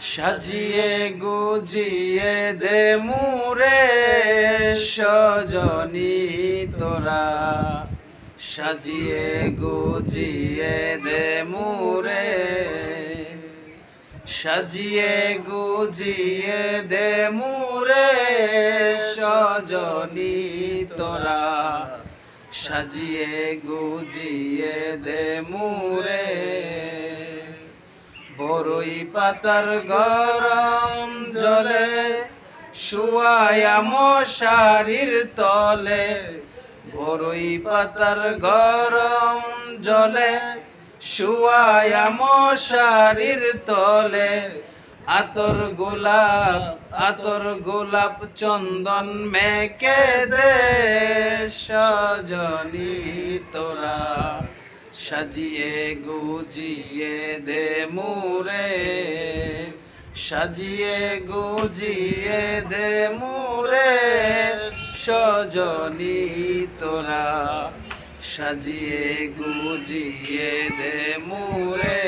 সাজিয়ে গুজিয়ে দে মুরে সজনী তোরা, সাজিয়ে গুজিয়ে দে মুরে, সাজিয়ে গুজিয়ে দে মুরে সজনী তোরা, সাজিয়ে গুজিয়ে দে মুরে। বরই পাতার গরম জলে শুয়ায়া মশারির তলে, বরই পাতার গরম জলে শুয়ায়া মশারির তলে, আতর গোলাপ চন্দন মেকে দে সজনী তোরা, সাজিয়ে গুজিয়ে দে মুরে, সাজিয়ে গুজিয়ে দে মুরে সজনী তোরা, সাজিয়ে গুজিয়ে দে মুরে।